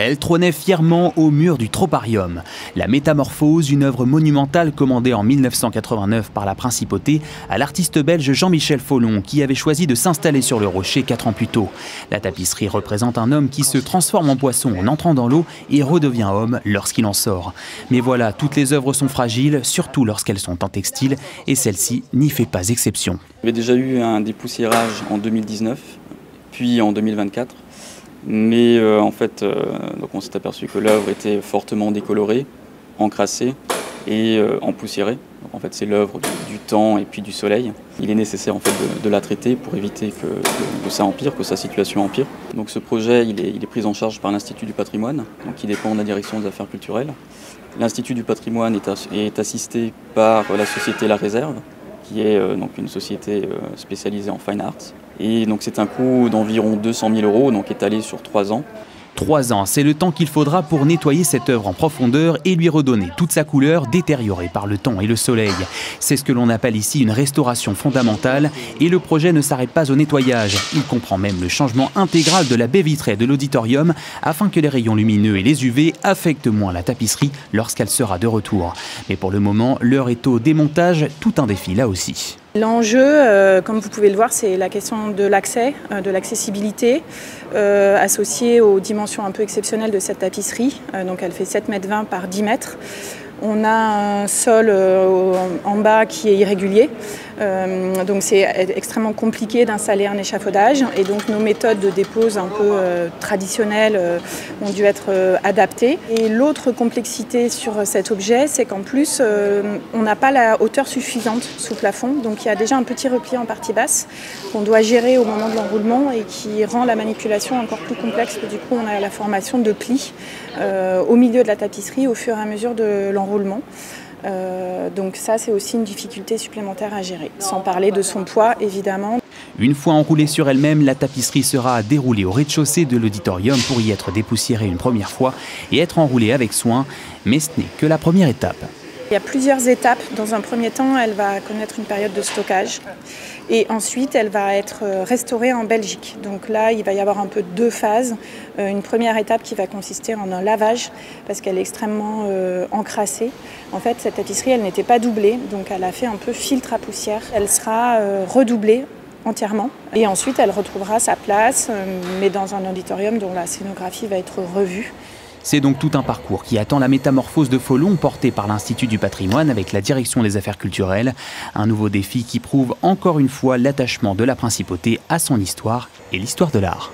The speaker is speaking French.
Elle trônait fièrement au mur du Troparium. La Métamorphose, une œuvre monumentale commandée en 1989 par la Principauté à l'artiste belge Jean-Michel Folon, qui avait choisi de s'installer sur le rocher 4 ans plus tôt. La tapisserie représente un homme qui se transforme en poisson en entrant dans l'eau et redevient homme lorsqu'il en sort. Mais voilà, toutes les œuvres sont fragiles, surtout lorsqu'elles sont en textile, et celle-ci n'y fait pas exception. Il y avait déjà eu un dépoussiérage en 2019, puis en 2024. Mais donc on s'est aperçu que l'œuvre était fortement décolorée, encrassée et empoussiérée. Donc en fait, c'est l'œuvre du temps et puis du soleil. Il est nécessaire en fait de la traiter pour éviter que ça empire, que sa situation empire. Donc ce projet, il est pris en charge par l'Institut du patrimoine, donc qui dépend de la direction des affaires culturelles. L'Institut du patrimoine est assisté par la société La Réserve, qui est donc une société spécialisée en fine arts. Et donc c'est un coût d'environ 200 000 €, donc étalé sur 3 ans. 3 ans, c'est le temps qu'il faudra pour nettoyer cette œuvre en profondeur et lui redonner toute sa couleur détériorée par le temps et le soleil. C'est ce que l'on appelle ici une restauration fondamentale et le projet ne s'arrête pas au nettoyage. Il comprend même le changement intégral de la baie vitrée de l'auditorium afin que les rayons lumineux et les UV affectent moins la tapisserie lorsqu'elle sera de retour. Mais pour le moment, l'heure est au démontage, tout un défi là aussi. L'enjeu, comme vous pouvez le voir, c'est la question de l'accès, de l'accessibilité, associée aux dimensions un peu exceptionnelles de cette tapisserie. Donc elle fait 7,20 m par 10 m. On a un sol en bas qui est irrégulier, donc c'est extrêmement compliqué d'installer un échafaudage et donc nos méthodes de dépose un peu traditionnelles ont dû être adaptées. Et l'autre complexité sur cet objet, c'est qu'en plus on n'a pas la hauteur suffisante sous plafond, donc il y a déjà un petit repli en partie basse qu'on doit gérer au moment de l'enroulement et qui rend la manipulation encore plus complexe, parce que du coup on a la formation de plis au milieu de la tapisserie au fur et à mesure de l'enroulement. Donc ça, c'est aussi une difficulté supplémentaire à gérer, sans parler de son poids, évidemment. Une fois enroulée sur elle-même, la tapisserie sera déroulée au rez-de-chaussée de l'auditorium pour y être dépoussiérée une première fois et être enroulée avec soin. Mais ce n'est que la première étape. Il y a plusieurs étapes. Dans un premier temps, elle va connaître une période de stockage et ensuite elle va être restaurée en Belgique. Donc là, il va y avoir un peu 2 phases. Une première étape qui va consister en un lavage parce qu'elle est extrêmement encrassée. En fait, cette tapisserie, elle n'était pas doublée, donc elle a fait un peu filtre à poussière. Elle sera redoublée entièrement et ensuite elle retrouvera sa place, mais dans un auditorium dont la scénographie va être revue. C'est donc tout un parcours qui attend la Métamorphose de Folon, portée par l'Institut du patrimoine avec la direction des affaires culturelles. Un nouveau défi qui prouve encore une fois l'attachement de la Principauté à son histoire et l'histoire de l'art.